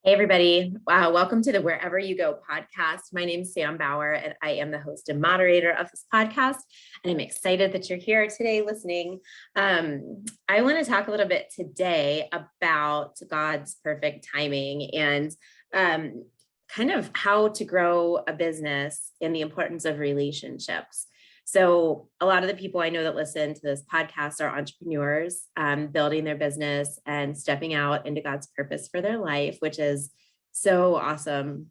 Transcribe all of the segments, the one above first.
Hey, everybody. Welcome to the Wherever You Go podcast. My name is Sam Bauer, and I am the host and moderator of this podcast. And I'm excited that you're here today listening. I want to talk a little bit today about God's perfect timing and kind of how to grow a business and the importance of relationships. So a lot of the people I know that listen to this podcast are entrepreneurs, building their business and stepping out into God's purpose for their life, which is so awesome.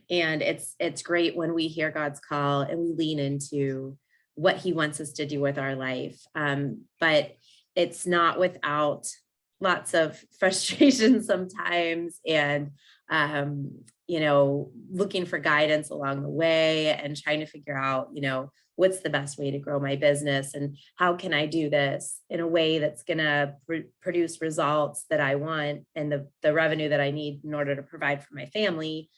And it's great when we hear God's call and we lean into what he wants us to do with our life. But it's not without lots of frustration sometimes and looking for guidance along the way and trying to figure out, what's the best way to grow my business and how can I do this in a way that's going to produce results that I want and the revenue that I need in order to provide for my family,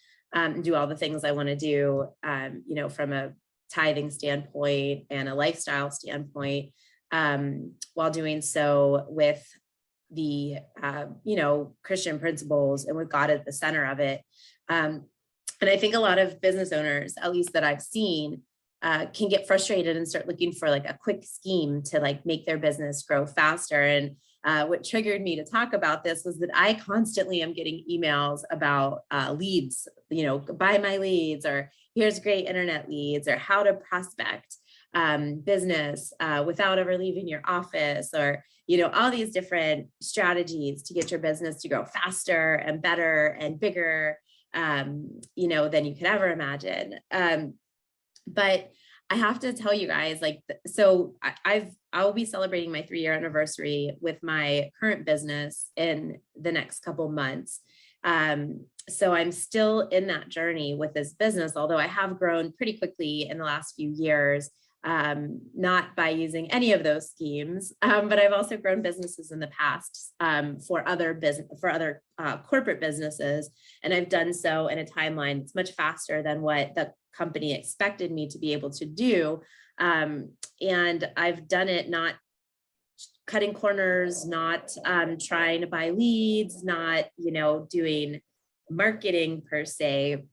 do all the things I want to do, from a tithing standpoint and a lifestyle standpoint, while doing so with the, Christian principles and with God at the center of it. And I think a lot of business owners, at least that I've seen, can get frustrated and start looking for like a quick scheme to like make their business grow faster. And what triggered me to talk about this was that I constantly am getting emails about leads, buy my leads, or here's great internet leads, or how to prospect business without ever leaving your office, or, all these different strategies to get your business to grow faster and better and bigger, than you could ever imagine. But I have to tell you guys, I'll be celebrating my 3-year anniversary with my current business in the next couple months. So I'm still in that journey with this business, although I have grown pretty quickly in the last few years, not by using any of those schemes, but I've also grown businesses in the past for other corporate businesses, and I've done so in a timeline that's much faster than what the company expected me to be able to do, and I've done it not cutting corners, not trying to buy leads, not doing marketing per se,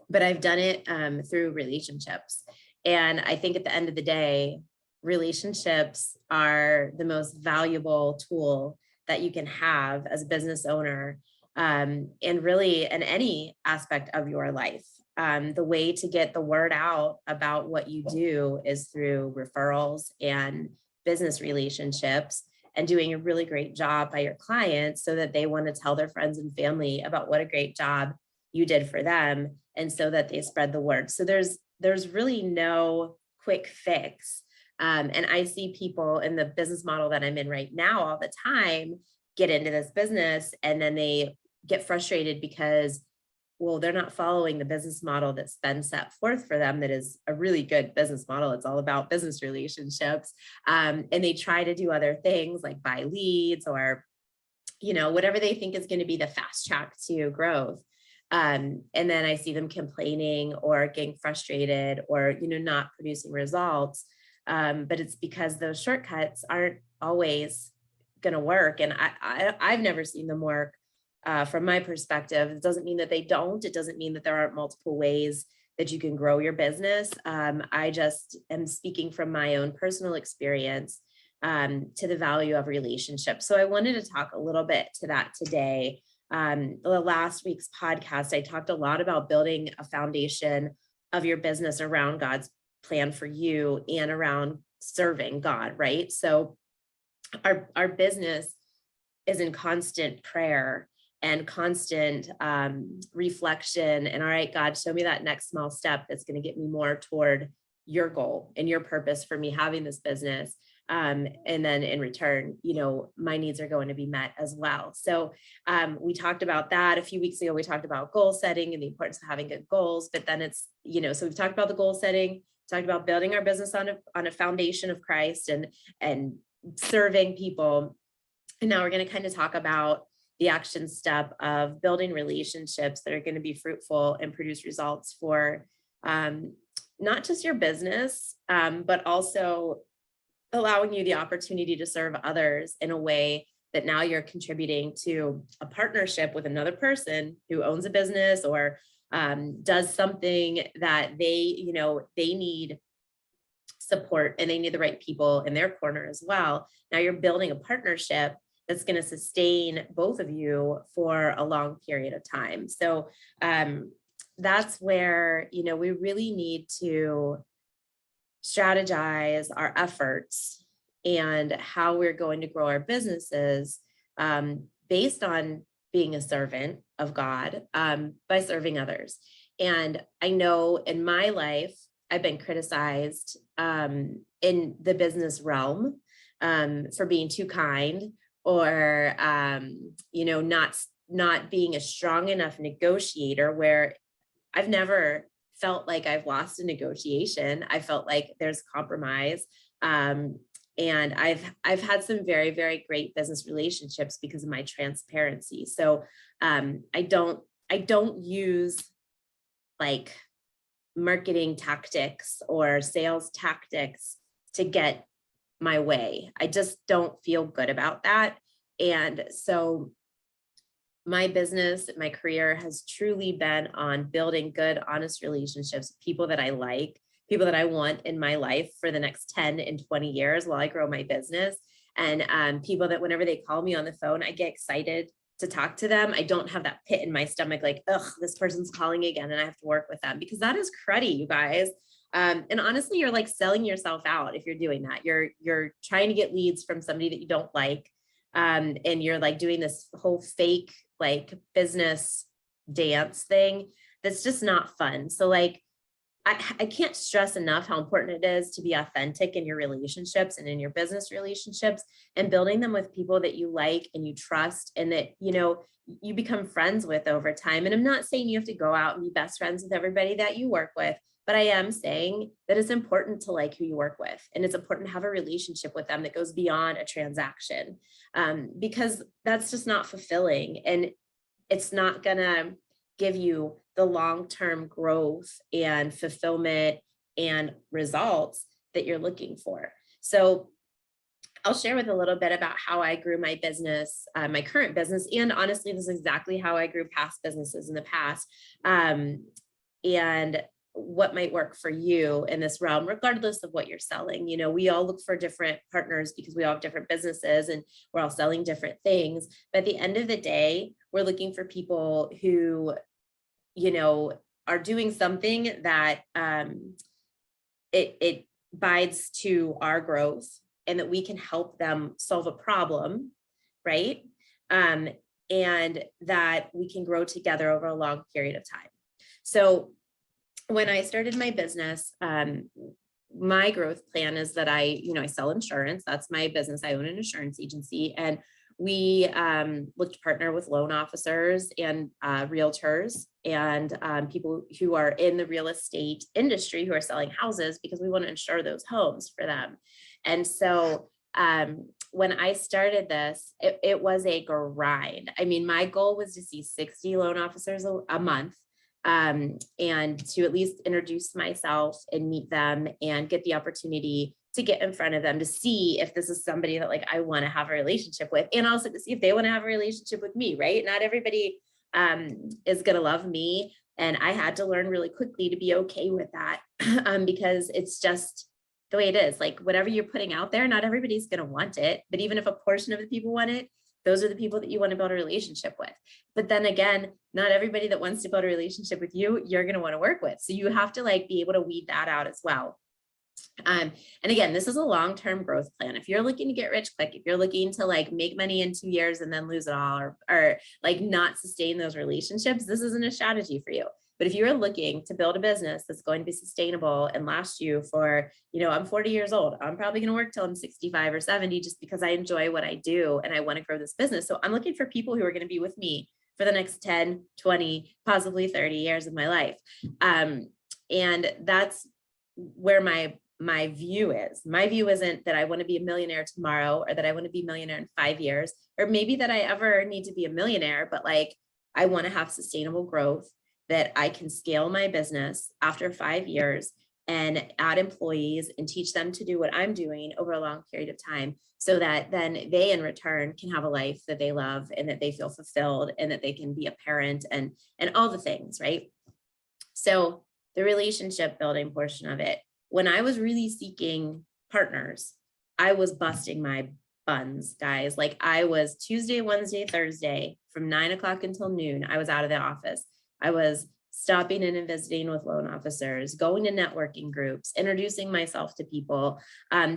but I've done it through relationships. And I think at the end of the day, relationships are the most valuable tool that you can have as a business owner, and really in any aspect of your life. The way to get the word out about what you do is through referrals and business relationships, and doing a really great job by your clients so that they want to tell their friends and family about what a great job you did for them, and so that they spread the word. So there's really no quick fix. And I see people in the business model that I'm in right now all the time get into this business, and then they get frustrated because, well, they're not following the business model that's been set forth for them. That is a really good business model. It's all about business relationships. And they try to do other things like buy leads or, whatever they think is going to be the fast track to growth. And then I see them complaining or getting frustrated or, not producing results. But it's because those shortcuts aren't always going to work. And I've never seen them work from my perspective. It doesn't mean that they don't. It doesn't mean that there aren't multiple ways that you can grow your business. I just am speaking from my own personal experience to the value of relationships. So I wanted to talk a little bit to that today. The last week's podcast, I talked a lot about building a foundation of your business around God's plan for you and around serving God, right? So our business is in constant prayer and constant reflection. And all right, God, show me that next small step that's going to get me more toward your goal and your purpose for me having this business. And then in return, my needs are going to be met as well. So we talked about that a few weeks ago. We talked about goal setting and the importance of having good goals, but then it's, so we've talked about the goal setting, talked about building our business on a foundation of Christ and serving people. And now we're going to kind of talk about the action step of building relationships that are going to be fruitful and produce results for not just your business, but also allowing you the opportunity to serve others in a way that now you're contributing to a partnership with another person who owns a business or does something that they need support and they need the right people in their corner as well. Now you're building a partnership that's going to sustain both of you for a long period of time. So that's where, we really need to strategize our efforts and how we're going to grow our businesses based on being a servant of God by serving others. And I know in my life, I've been criticized in the business realm for being too kind or, not being a strong enough negotiator, where I've never felt like I've lost a negotiation. I felt like there's compromise. And I've had some very, very great business relationships because of my transparency. So I don't use like marketing tactics or sales tactics to get my way. I just don't feel good about that. And so my business, my career has truly been on building good, honest relationships, people that I like, people that I want in my life for the next 10 and 20 years while I grow my business. And people that whenever they call me on the phone, I get excited to talk to them. I don't have that pit in my stomach, like, ugh, this person's calling again and I have to work with them, because that is cruddy, you guys. And honestly, you're like selling yourself out if you're doing that. You're trying to get leads from somebody that you don't like. And you're like doing this whole fake like business dance thing that's just not fun. So like, I can't stress enough how important it is to be authentic in your relationships and in your business relationships, and building them with people that you like and you trust and that, you become friends with over time. And I'm not saying you have to go out and be best friends with everybody that you work with, but I am saying that it's important to like who you work with. And it's important to have a relationship with them that goes beyond a transaction, because that's just not fulfilling. And it's not gonna give you the long-term growth and fulfillment and results that you're looking for. So I'll share with a little bit about how I grew my business, my current business. And honestly, this is exactly how I grew past businesses in the past. And what might work for you in this realm, regardless of what you're selling. We all look for different partners because we all have different businesses and we're all selling different things. But at the end of the day, we're looking for people who are doing something that it bides to our growth and that we can help them solve a problem, right? And that we can grow together over a long period of time. So when I started my business, my growth plan is that I sell insurance. That's my business. I own an insurance agency, and we look to partner with loan officers and realtors and people who are in the real estate industry who are selling houses, because we want to insure those homes for them. And so when I started this, it was a grind. I mean, my goal was to see 60 loan officers a month, and to at least introduce myself and meet them and get the opportunity to get in front of them to see if this is somebody that like I want to have a relationship with, and also to see if they want to have a relationship with me, right? Not everybody is going to love me. And I had to learn really quickly to be okay with that because it's just the way it is. Like whatever you're putting out there, not everybody's going to want it. But even if a portion of the people want it, those are the people that you want to build a relationship with. But then again, not everybody that wants to build a relationship with you, you're going to want to work with. So you have to like be able to weed that out as well. And again, this is a long-term growth plan. If you're looking to get rich quick, if you're looking to like make money in 2 years and then lose it all, or like not sustain those relationships, this isn't a strategy for you. But if you're looking to build a business that's going to be sustainable and last you for, I'm 40 years old, I'm probably going to work till I'm 65 or 70 just because I enjoy what I do and I want to grow this business. So I'm looking for people who are going to be with me for the next 10, 20, possibly 30 years of my life. And that's where my view is. My view isn't that I want to be a millionaire tomorrow or that I want to be a millionaire in 5 years, or maybe that I ever need to be a millionaire, but like, I want to have sustainable growth, that I can scale my business after 5 years and add employees and teach them to do what I'm doing over a long period of time, so that then they in return can have a life that they love and that they feel fulfilled and that they can be a parent and all the things, right? So the relationship building portion of it, when I was really seeking partners, I was busting my buns, guys. Like I was Tuesday, Wednesday, Thursday from 9 o'clock until noon. I was out of the office. I was stopping in and visiting with loan officers, going to networking groups, introducing myself to people,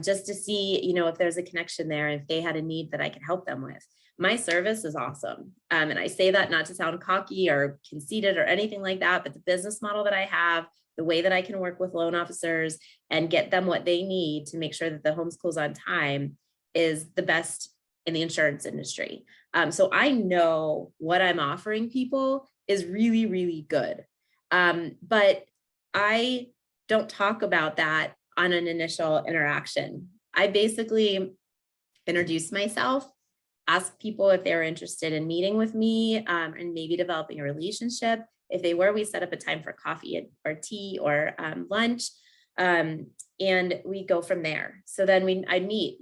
just to see, if there's a connection there, if they had a need that I could help them with. My service is awesome. And I say that not to sound cocky or conceited or anything like that, but the business model that I have, the way that I can work with loan officers and get them what they need to make sure that the homes close on time is the best in the insurance industry. So I know what I'm offering people is really, really good. But I don't talk about that on an initial interaction. I basically introduce myself, ask people if they're interested in meeting with me, and maybe developing a relationship. If they were, we set up a time for coffee or tea or lunch, and we go from there. So then I meet,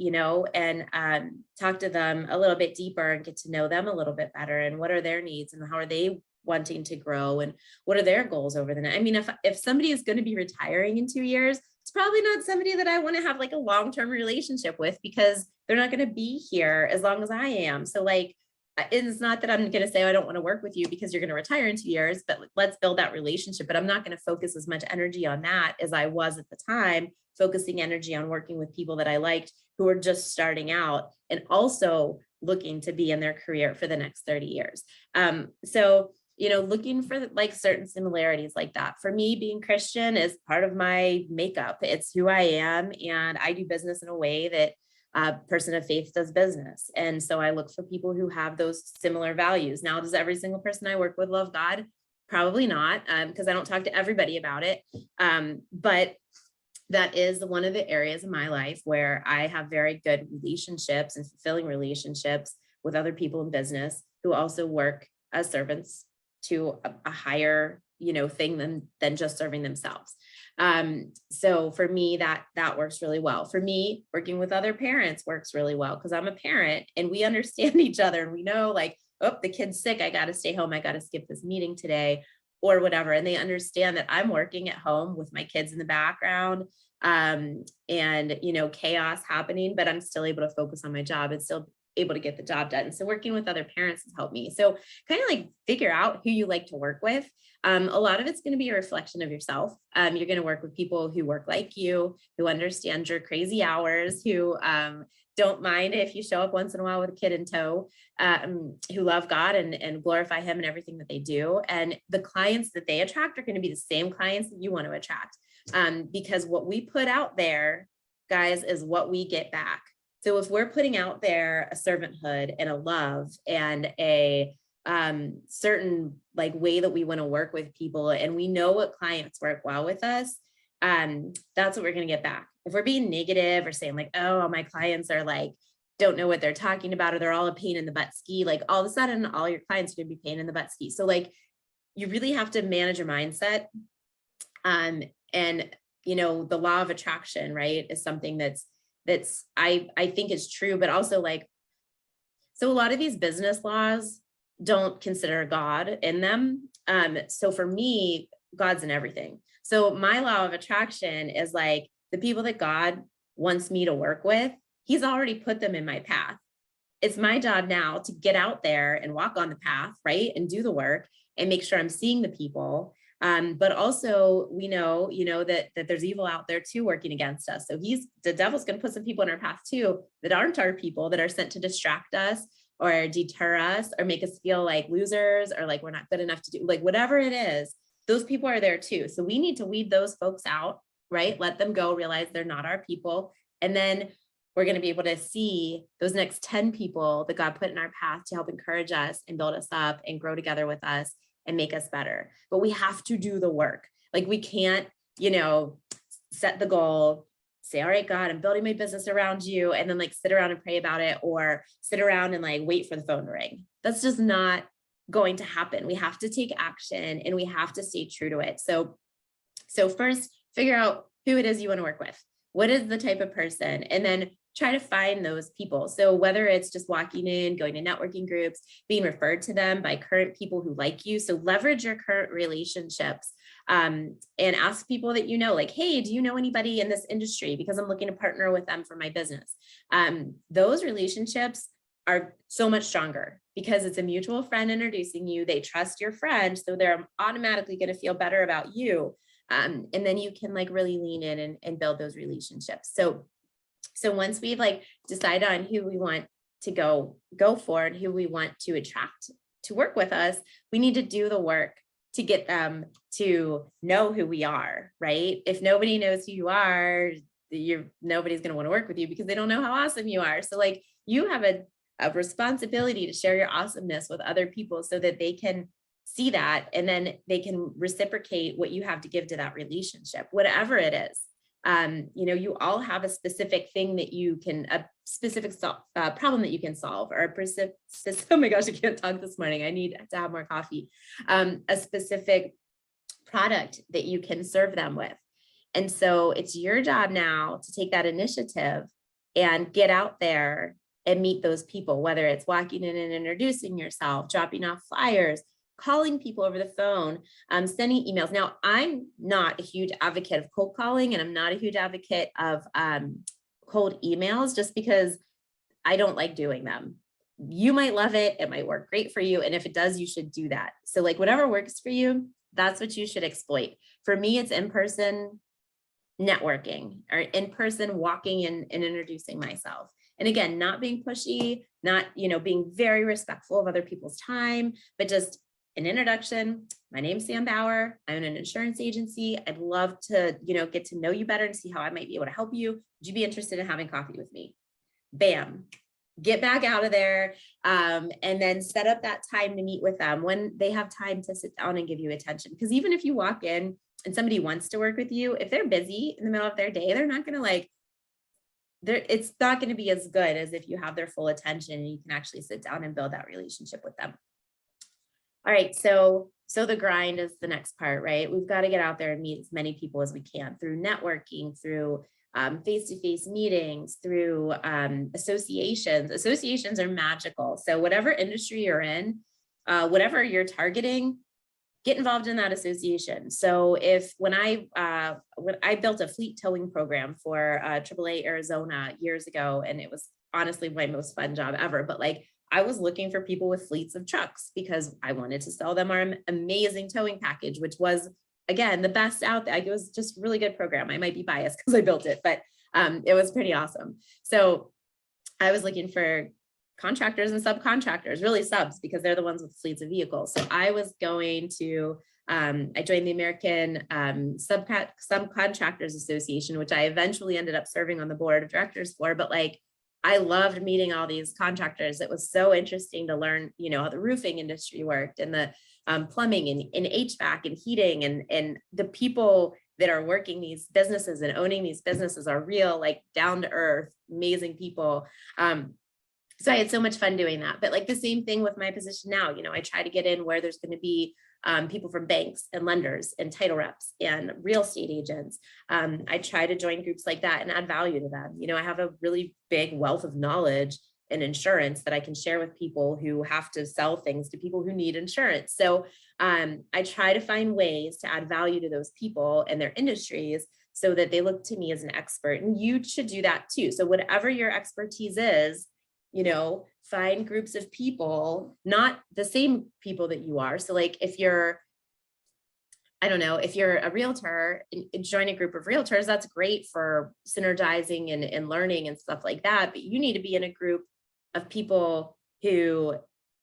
and talk to them a little bit deeper and get to know them a little bit better, and what are their needs and how are they wanting to grow and what are their goals over the next. I mean, if somebody is going to be retiring in 2 years, it's probably not somebody that I want to have like a long-term relationship with, because they're not going to be here as long as I am. So like, it's not that I'm going to say, I don't want to work with you because you're going to retire in 2 years, but let's build that relationship. But I'm not going to focus as much energy on that as I was at the time, focusing energy on working with people that I liked who were just starting out and also looking to be in their career for the next 30 years. So looking for like certain similarities like that. For me, being Christian is part of my makeup. It's who I am. And I do business in a way that a person of faith does business. And so I look for people who have those similar values. Now, does every single person I work with love God? Probably not, because I don't talk to everybody about it. But that is one of the areas of my life where I have very good relationships and fulfilling relationships with other people in business who also work as servants to a higher, thing than just serving themselves. So for me, that works really well. For me, working with other parents works really well because I'm a parent and we understand each other and we know like, oh, the kid's sick. I got to stay home. I got to skip this meeting today or whatever. And they understand that I'm working at home with my kids in the background, and, chaos happening, but I'm still able to focus on my job and still able to get the job done. So working with other parents has helped me. So kind of like figure out who you like to work with. A lot of it's going to be a reflection of yourself. You're going to work with people who work like you, who understand your crazy hours, who don't mind if you show up once in a while with a kid in tow, who love God and glorify him in everything that they do. And the clients that they attract are going to be the same clients that you want to attract. Because what we put out there, guys, is what we get back. So if we're putting out there a servanthood and a love and a certain like way that we want to work with people, and we know what clients work well with us, that's what we're going to get back. If we're being negative or saying like, oh, my clients are like, don't know what they're talking about, or they're all a pain in the butt ski, like all of a sudden, all your clients are going to be pain in the butt ski. So like, you really have to manage your mindset. And, the law of attraction, right, is something that's I think is true, but also like, so a lot of these business laws don't consider God in them. So for me, God's in everything. So my law of attraction is like the people that God wants me to work with, he's already put them in my path. It's my job now to get out there and walk on the path, right? And do the work and make sure I'm seeing the people. But also we know, that there's evil out there too, working against us. So the devil's going to put some people in our path too, that aren't our people, that are sent to distract us or deter us or make us feel like losers or like we're not good enough to do, like whatever it is, those people are there too. So we need to weed those folks out, right? Let them go, realize they're not our people. And then we're going to be able to see those next 10 people that God put in our path to help encourage us and build us up and grow together with us and make us better. But we have to do the work. Like we can't, set the goal, say, all right, God, I'm building my business around you. And then like sit around and pray about it or sit around and like wait for the phone to ring. That's just not going to happen. We have to take action and we have to stay true to it. So first figure out who it is you want to work with. What is the type of person? And then try to find those people. So whether it's just walking in, going to networking groups, being referred to them by current people who like you. So leverage your current relationships, and ask people that you know, like, hey, do you know anybody in this industry? Because I'm looking to partner with them for my business. Those relationships are so much stronger because it's a mutual friend introducing you. They trust your friend, so they're automatically going to feel better about you. And then you can like really lean in and build those relationships. So once we've like decided on who we want to go for and who we want to attract to work with us, we need to do the work to get them to know who we are, right? If nobody knows who you are, nobody's going to want to work with you because they don't know how awesome you are. So like you have a responsibility to share your awesomeness with other people so that they can see that, and then they can reciprocate what you have to give to that relationship, whatever it is. You all have a specific thing that you can, a specific problem that you can solve, or oh my gosh, I can't talk this morning. I need to have more coffee. A specific product that you can serve them with. And so it's your job now to take that initiative and get out there and meet those people, whether it's walking in and introducing yourself, dropping off flyers, calling people over the phone, sending emails. Now, I'm not a huge advocate of cold calling, and I'm not a huge advocate of cold emails, just because I don't like doing them. You might love it. It might work great for you. And if it does, you should do that. So like whatever works for you, that's what you should exploit. For me, it's in-person networking, or in-person walking in and introducing myself. And again, not being pushy, not, being very respectful of other people's time, but just an introduction. My name's Sam Bauer. I'm an insurance agency. I'd love to, get to know you better and see how I might be able to help you. Would you be interested in having coffee with me? Bam. Get back out of there, and then set up that time to meet with them when they have time to sit down and give you attention. Because even if you walk in and somebody wants to work with you, if they're busy in the middle of their day, they're not going to it's not going to be as good as if you have their full attention and you can actually sit down and build that relationship with them. All right. So the grind is the next part, right? We've got to get out there and meet as many people as we can through networking, through face-to-face meetings, through associations. Associations are magical. So whatever industry you're in, whatever you're targeting, get involved in that association. So when I built a fleet towing program for AAA Arizona years ago, and it was honestly my most fun job ever, but I was looking for people with fleets of trucks because I wanted to sell them our amazing towing package, which was, again, the best out there. It was just a really good program. I might be biased because I built it, but it was pretty awesome. So I was looking for contractors and subcontractors, really subs, because they're the ones with fleets of vehicles. So I was going to, I joined the American Subcontractors Association, which I eventually ended up serving on the board of directors for. But I loved meeting all these contractors. It was so interesting to learn, how the roofing industry worked, and the plumbing and HVAC and heating, and the people that are working these businesses and owning these businesses are real, down to earth, amazing people. So I had so much fun doing that. But the same thing with my position now, I try to get in where there's going to be people from banks and lenders and title reps and real estate agents. I try to join groups like that and add value to them. I have a really big wealth of knowledge in insurance that I can share with people who have to sell things to people who need insurance. So I try to find ways to add value to those people and their industries so that they look to me as an expert. And you should do that too. So whatever your expertise is, find groups of people, not the same people that you are. So if you're, if you're a realtor, join a group of realtors, that's great for synergizing and learning and stuff like that. But you need to be in a group of people who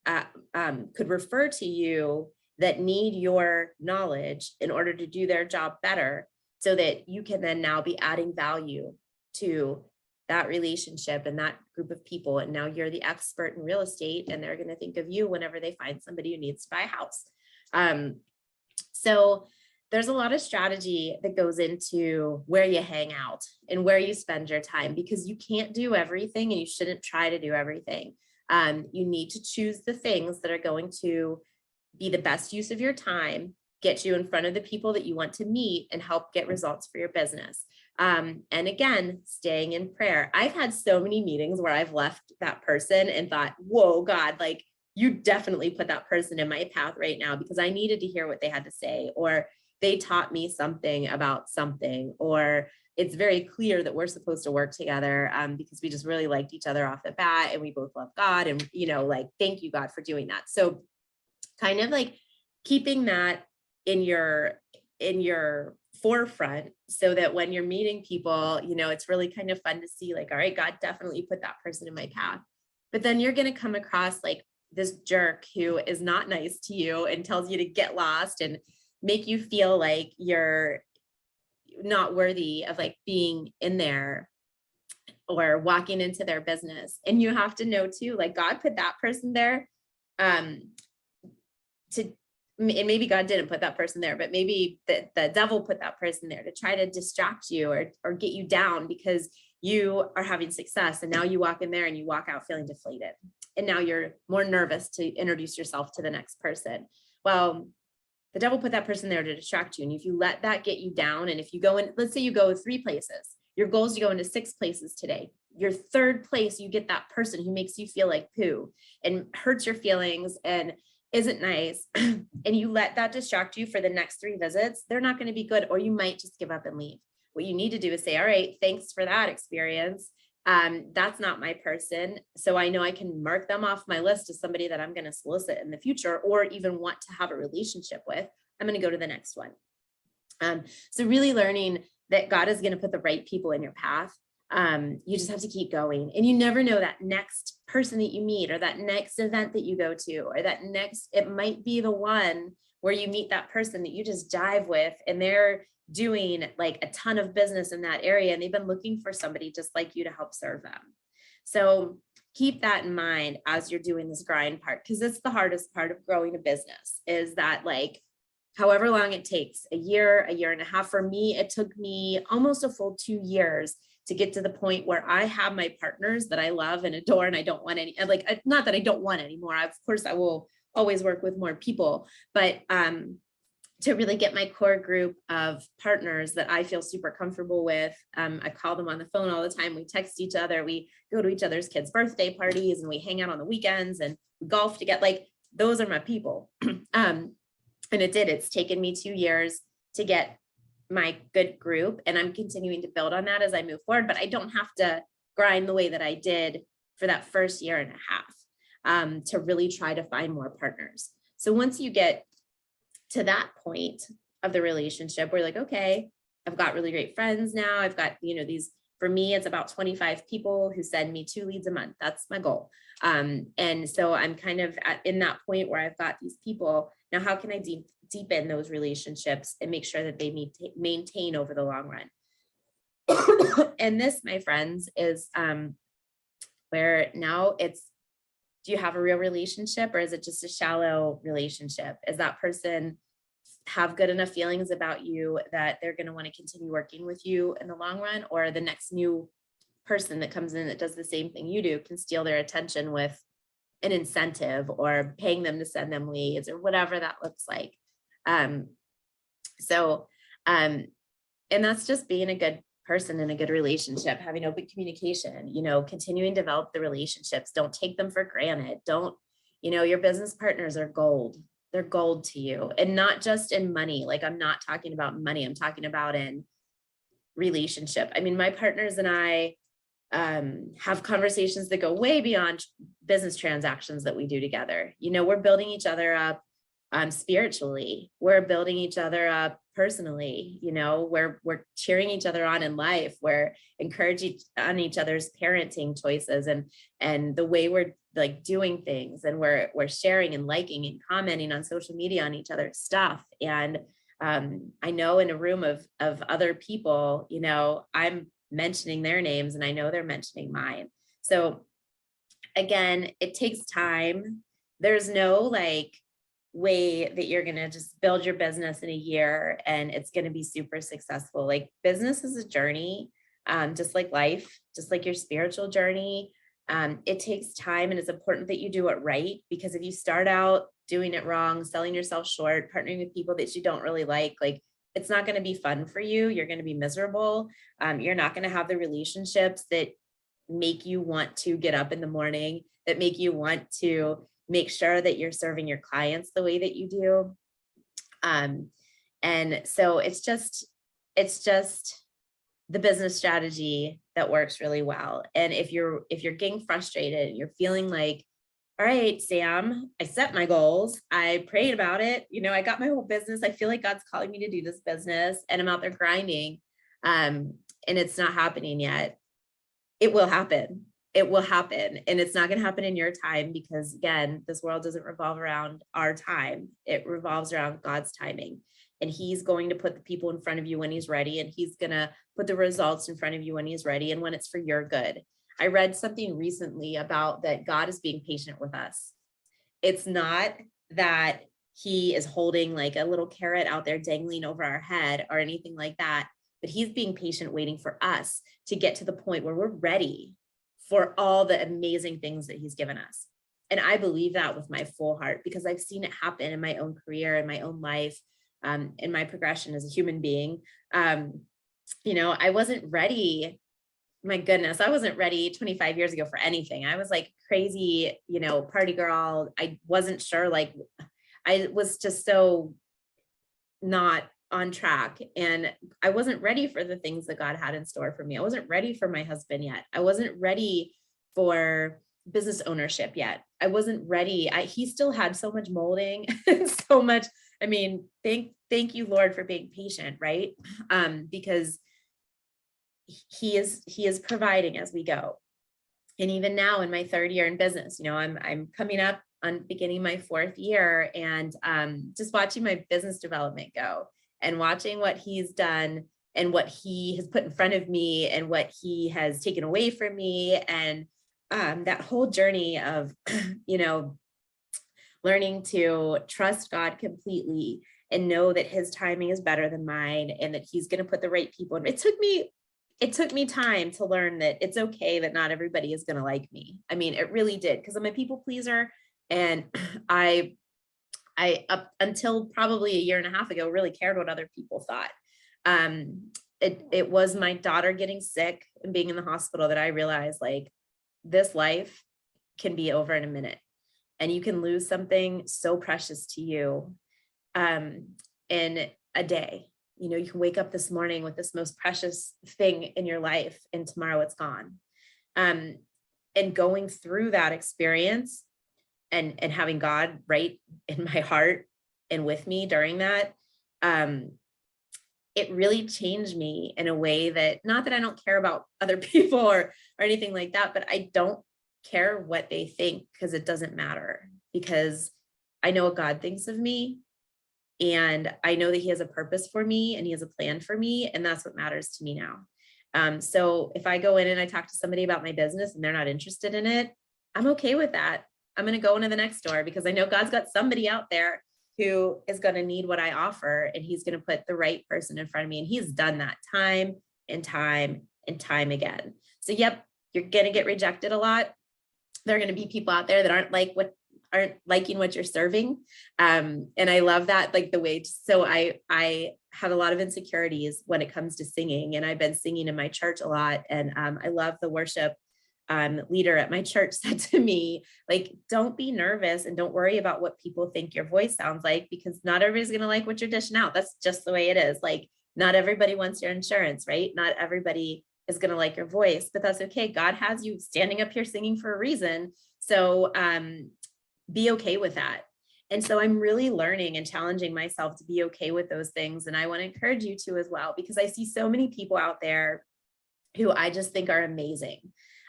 could refer to you that need your knowledge in order to do their job better, so that you can then now be adding value to that relationship and that group of people. And now you're the expert in real estate, and they're going to think of you whenever they find somebody who needs to buy a house. So there's a lot of strategy that goes into where you hang out and where you spend your time, because you can't do everything and you shouldn't try to do everything. You need to choose the things that are going to be the best use of your time, get you in front of the people that you want to meet, and help get results for your business. And again, staying in prayer. I've had so many meetings where I've left that person and thought, whoa, God, like you definitely put that person in my path right now because I needed to hear what they had to say, or they taught me something about something, or it's very clear that we're supposed to work together because we just really liked each other off the bat and we both love God. And, like, thank you, God, for doing that. So kind of like keeping that in your forefront so that when you're meeting people, it's really kind of fun to see like, all right, God definitely put that person in my path. But then you're going to come across like this jerk who is not nice to you and tells you to get lost and make you feel like you're not worthy of like being in there or walking into their business. And you have to know too, like God put that person there and maybe God didn't put that person there, but maybe the devil put that person there to try to distract you or get you down because you are having success. And now you walk in there and you walk out feeling deflated. And now you're more nervous to introduce yourself to the next person. Well, the devil put that person there to distract you. And if you let that get you down, and if you go in, let's say you go 3 places, your goal is to go into 6 places today. Your 3rd place, you get that person who makes you feel like poo and hurts your feelings and isn't nice. And you let that distract you for the next 3 visits, they're not going to be good, or you might just give up and leave. What you need to do is say, all right, thanks for that experience. That's not my person. So I know I can mark them off my list as somebody that I'm going to solicit in the future or even want to have a relationship with. I'm going to go to the next one. So really learning that God is going to put the right people in your path. You just have to keep going, and you never know that next person that you meet or that next event that you go to, or that next, it might be the one where you meet that person that you just jive with and they're doing like a ton of business in that area and they've been looking for somebody just like you to help serve them. So keep that in mind as you're doing this grind part, because it's the hardest part of growing a business, is that like however long it takes, a year and a half. For me, it took me almost a full 2 years to get to the point where I have my partners that I love and adore, and I don't want any, like, not that I don't want any more. Of course, I will always work with more people, but to really get my core group of partners that I feel super comfortable with. I call them on the phone all the time. We text each other. We go to each other's kids' birthday parties and we hang out on the weekends and we golf together. Like, those are my people. And it's taken me 2 years to get my good group, and I'm continuing to build on that as I move forward, but I don't have to grind the way that I did for that first year and a half to really try to find more partners. So once you get to that point of the relationship, we're like, okay, I've got really great friends now. I've got, these, for me, it's about 25 people who send me 2 leads a month. That's my goal. And so I'm kind of in that point where I've got these people. Now, how can I deepen those relationships and make sure that they maintain over the long run? And this, my friends, is where now it's, do you have a real relationship, or is it just a shallow relationship? Is that person have good enough feelings about you that they're going to want to continue working with you in the long run, or the next new person that comes in that does the same thing you do can steal their attention with an incentive or paying them to send them leads or whatever that looks like. And that's just being a good person in a good relationship, having open communication, continuing to develop the relationships. Don't take them for granted. Don't, your business partners are gold. They're gold to you, and not just in money. Like, I'm not talking about money. I'm talking about in relationship. I mean, my partners and I have conversations that go way beyond business transactions that we do together. We're building each other up spiritually. We're building each other up personally. We're cheering each other on in life. We're encouraging on each other's parenting choices and the way we're like doing things, and we're sharing and liking and commenting on social media on each other's stuff. And I know in a room of other people, I'm mentioning their names and I know they're mentioning mine. So again, it takes time. There's no like way that you're going to just build your business in a year and it's going to be super successful. Like, business is a journey, just like life, just like your spiritual journey. It takes time, and it's important that you do it right, because if you start out doing it wrong, selling yourself short, partnering with people that you don't really like it's not going to be fun for you. You're going to be miserable. You're not going to have the relationships that make you want to get up in the morning, that make you want to make sure that you're serving your clients the way that you do. And so it's just the business strategy that works really well. And if you're getting frustrated, you're feeling like, all right, Sam, I set my goals. I prayed about it. I got my whole business. I feel like God's calling me to do this business and I'm out there grinding. And it's not happening yet. It will happen. It will happen. And it's not going to happen in your time because, again, this world doesn't revolve around our time. It revolves around God's timing. And he's going to put the people in front of you when he's ready. And he's going to put the results in front of you when he's ready and when it's for your good. I read something recently about that God is being patient with us. It's not that he is holding like a little carrot out there dangling over our head or anything like that, but he's being patient, waiting for us to get to the point where we're ready for all the amazing things that he's given us. And I believe that with my full heart, because I've seen it happen in my own career, in my own life, in my progression as a human being. I wasn't ready. My goodness, I wasn't ready 25 years ago for anything. I was like crazy, party girl. I wasn't sure, like I was just so not on track. And I wasn't ready for the things that God had in store for me. I wasn't ready for my husband yet. I wasn't ready for business ownership yet. I wasn't ready. He still had so much molding and so much. I mean, thank you, Lord, for being patient, right? Because he is providing as we go. And even now in my third year in business, I'm coming up on beginning my fourth year, and just watching my business development go and watching what he's done and what he has put in front of me and what he has taken away from me. And that whole journey of, learning to trust God completely and know that his timing is better than mine and that he's going to put the right people in. It took me time to learn that it's okay that not everybody is going to like me. I mean, it really did, because I'm a people pleaser. And I up until probably a year and a half ago, really cared what other people thought. It was my daughter getting sick and being in the hospital that I realized, like, this life can be over in a minute, and you can lose something so precious to you in a day. You can wake up this morning with this most precious thing in your life, and tomorrow it's gone. And going through that experience and having God right in my heart and with me during that, it really changed me in a way that, not that I don't care about other people or anything like that, but I don't care what they think, because it doesn't matter, because I know what God thinks of me. And I know that he has a purpose for me and he has a plan for me. And that's what matters to me now. So if I go in and I talk to somebody about my business and they're not interested in it, I'm okay with that. I'm going to go into the next door, because I know God's got somebody out there who is going to need what I offer, and he's going to put the right person in front of me. And he's done that time and time and time again. So, yep, you're going to get rejected a lot. There are going to be people out there that aren't liking what you're serving. And I love that, like the way, so I have a lot of insecurities when it comes to singing, and I've been singing in my church a lot. And I love the worship leader at my church said to me, like, don't be nervous and don't worry about what people think your voice sounds like, because not everybody's going to like what you're dishing out. That's just the way it is. Like, not everybody wants your insurance, right? Not everybody is going to like your voice, but that's okay. God has you standing up here singing for a reason. So be okay with that. And so I'm really learning and challenging myself to be okay with those things. And I want to encourage you to as well, because I see so many people out there who I just think are amazing.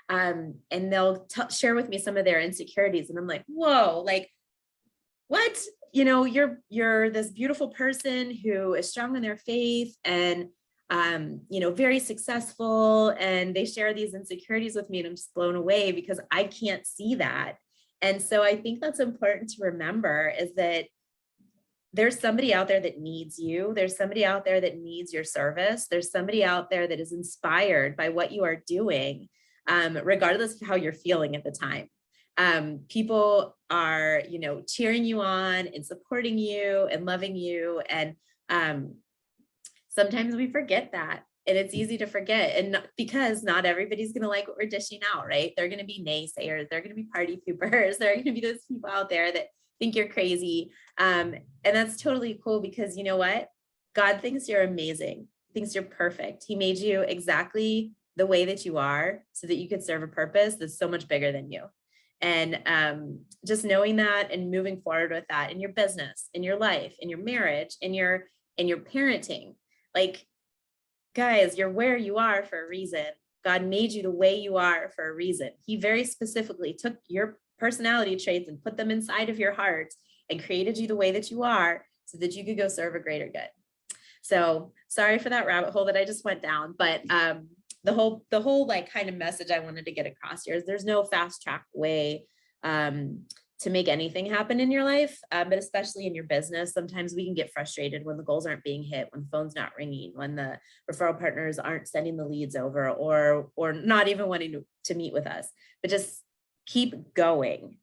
And they'll share with me some of their insecurities. And I'm like, whoa, like, what? You're this beautiful person who is strong in their faith and, very successful. And they share these insecurities with me, and I'm just blown away because I can't see that. And so I think that's important to remember, is that there's somebody out there that needs you. There's somebody out there that needs your service. There's somebody out there that is inspired by what you are doing, regardless of how you're feeling at the time. People are, cheering you on and supporting you and loving you. And Sometimes we forget that. And it's easy to forget. And because not everybody's going to like what we're dishing out, right? They're going to be naysayers. They're going to be party poopers. They're going to be those people out there that think you're crazy. And that's totally cool because you know what? God thinks you're amazing, thinks you're perfect. He made you exactly the way that you are so that you could serve a purpose that's so much bigger than you. And just knowing that and moving forward with that in your business, in your life, in your marriage, in your parenting, like, guys, you're where you are for a reason. God made you the way you are for a reason. He very specifically took your personality traits and put them inside of your heart and created you the way that you are so that you could go serve a greater good. So sorry for that rabbit hole that I just went down, but the whole like kind of message I wanted to get across here is there's no fast track way to make anything happen in your life, but especially in your business. Sometimes we can get frustrated when the goals aren't being hit, when the phone's not ringing, when the referral partners aren't sending the leads over, or not even wanting to meet with us. But just keep going.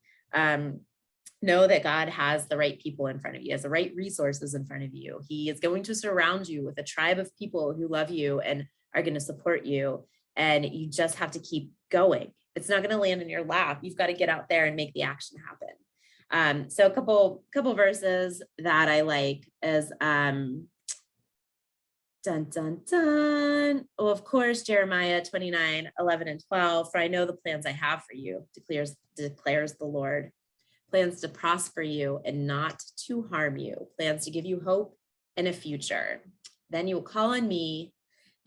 Know that God has the right people in front of you, has the right resources in front of you. He is going to surround you with a tribe of people who love you and are going to support you. And you just have to keep going. It's not going to land in your lap. You've got to get out there and make the action happen. So a couple verses that I like is dun dun dun. Oh, of course, Jeremiah 29:11-12. For I know the plans I have for you, declares the Lord. Plans to prosper you and not to harm you. Plans to give you hope and a future. Then you will call on me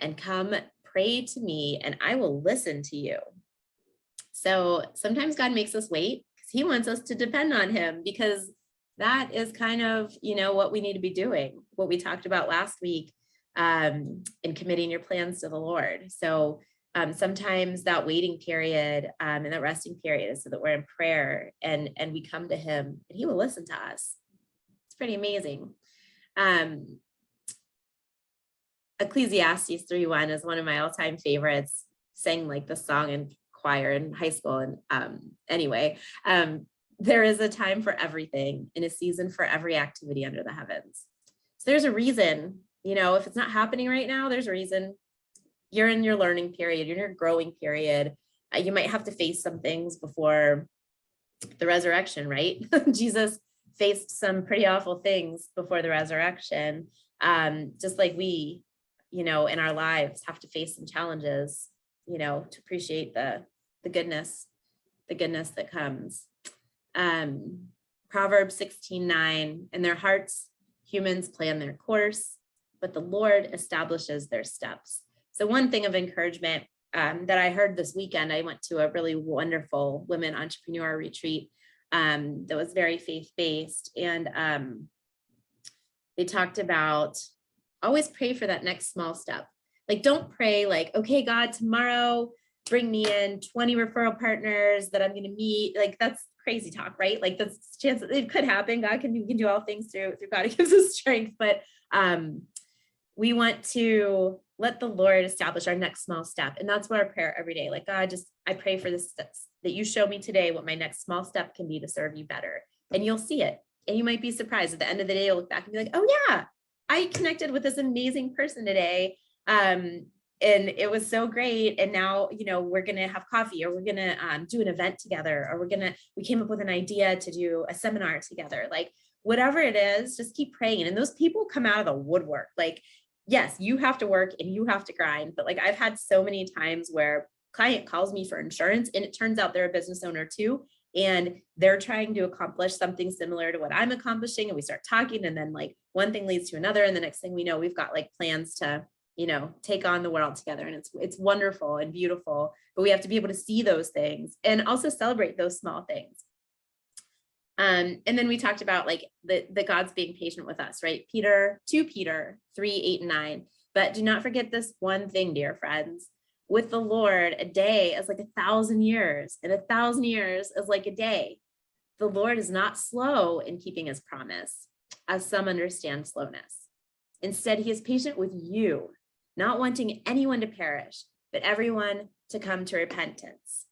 and come pray to me, and I will listen to you. So sometimes God makes us wait because he wants us to depend on him, because that is kind of, what we need to be doing, what we talked about last week, in committing your plans to the Lord. So sometimes that waiting period and that resting period is so that we're in prayer and we come to him and he will listen to us. It's pretty amazing. Ecclesiastes 3:1 is one of my all-time favorites. Sang like the song in choir in high school. And anyway, there is a time for everything and a season for every activity under the heavens. So there's a reason, if it's not happening right now, there's a reason. You're in your learning period, you're in your growing period. You might have to face some things before the resurrection, right? Jesus faced some pretty awful things before the resurrection. Just like we, in our lives have to face some challenges, to appreciate the goodness that comes. Proverbs 16:9, in their hearts, humans plan their course, but the Lord establishes their steps. So one thing of encouragement that I heard this weekend, I went to a really wonderful women entrepreneur retreat that was very faith-based. And they talked about always pray for that next small step. Like, don't pray like, okay, God, tomorrow, bring me in 20 referral partners that I'm going to meet. Like, that's crazy talk, right? Like, that's a chance that it could happen. We can do all things through God who gives us strength. But we want to let the Lord establish our next small step. And that's what our prayer every day. Like, God, I pray for this, that you show me today what my next small step can be to serve you better. And you'll see it. And you might be surprised at the end of the day, you'll look back and be like, oh yeah, I connected with this amazing person today. And it was so great. And now, we're going to have coffee, or we're going to do an event together, or we came up with an idea to do a seminar together. Like, whatever it is, just keep praying. And those people come out of the woodwork. Like, yes, you have to work and you have to grind, but like, I've had so many times where client calls me for insurance and it turns out they're a business owner too. And they're trying to accomplish something similar to what I'm accomplishing. And we start talking, and then like one thing leads to another. And the next thing we know, we've got like plans to, take on the world together. And it's wonderful and beautiful, but we have to be able to see those things and also celebrate those small things. And then we talked about like the God's being patient with us, right? Peter 3:8-9. But do not forget this one thing, dear friends. With the Lord, a day is like 1,000 years, and 1,000 years is like a day. The Lord is not slow in keeping his promise, as some understand slowness. Instead, he is patient with you, not wanting anyone to perish, but everyone to come to repentance.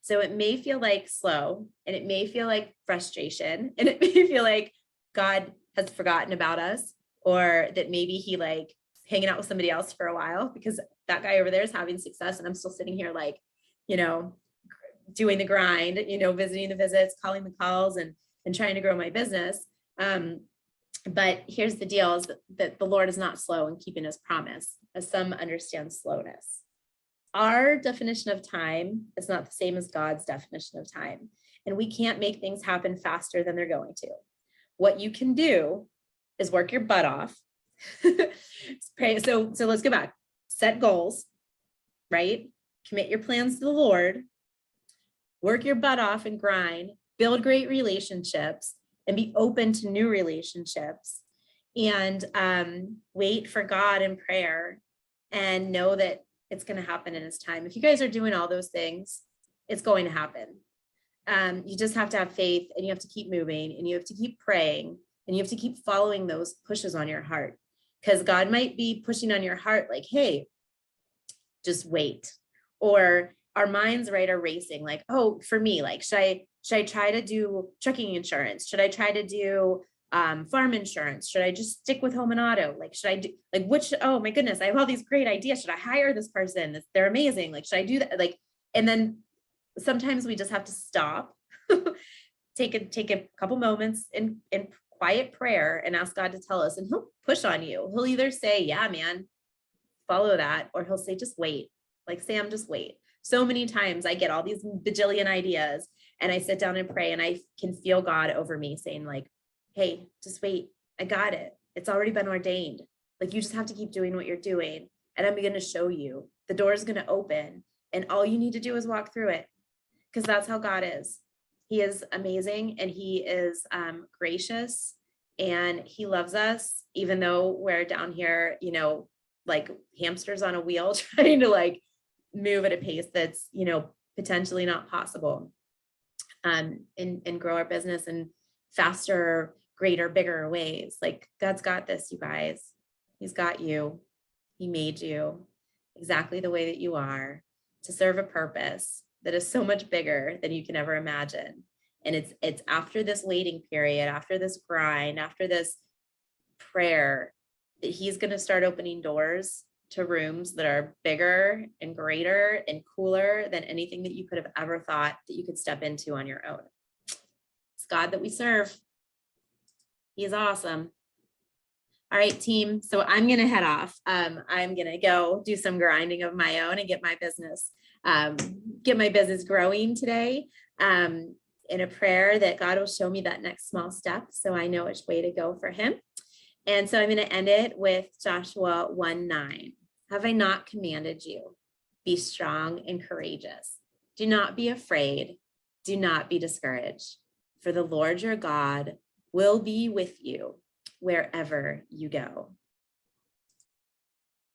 So it may feel like slow, and it may feel like frustration, and it may feel like God has forgotten about us, or that maybe he like hanging out with somebody else for a while because that guy over there is having success. And I'm still sitting here like, you know, doing the grind, you know, visiting the visits, calling the calls and trying to grow my business. But here's the deal is that the Lord is not slow in keeping his promise, as some understand slowness. Our definition of time is not the same as God's definition of time. And we can't make things happen faster than they're going to. What you can do is work your butt off. Pray. So let's go back. Set goals, right? Commit your plans to the Lord. Work your butt off and grind. Build great relationships and be open to new relationships. And wait for God in prayer and know that it's going to happen in his time. If you guys are doing all those things, it's going to happen. You just have to have faith and you have to keep moving and you have to keep praying and you have to keep following those pushes on your heart because God might be pushing on your heart like, hey, just wait. Or our minds, right, are racing like, oh, for me, like, should I try to do trucking insurance? Should I try to do farm insurance? Should I just stick with home and auto? Like, should I do like which, oh my goodness, I have all these great ideas. Should I hire this person? They're amazing. Like, should I do that? Like, and then sometimes we just have to stop, take a couple moments in quiet prayer and ask God to tell us, and he'll push on you. He'll either say, yeah, man, follow that, or he'll say, just wait. Like, Sam, just wait. So many times I get all these bajillion ideas and I sit down and pray and I can feel God over me saying like, hey, just wait. I got it. It's already been ordained. Like, you just have to keep doing what you're doing. And I'm going to show you. The door is going to open. And all you need to do is walk through it. Because that's how God is. He is amazing. And he is gracious. And he loves us, even though we're down here, you know, like hamsters on a wheel, trying to like move at a pace that's, you know, potentially not possible. And grow our business in faster, greater, bigger ways. Like, God's got this, you guys. He's got you. He made you exactly the way that you are to serve a purpose that is so much bigger than you can ever imagine. And it's after this waiting period, after this grind, after this prayer, that he's going to start opening doors to rooms that are bigger and greater and cooler than anything that you could have ever thought that you could step into on your own. It's God that we serve. He's awesome. All right, team. So I'm going to head off. I'm going to go do some grinding of my own and get my business growing today. In a prayer that God will show me that next small step so I know which way to go for him. And so I'm going to end it with Joshua 1:9. Have I not commanded you? Be strong and courageous. Do not be afraid. Do not be discouraged. For the Lord your God will be with you wherever you go.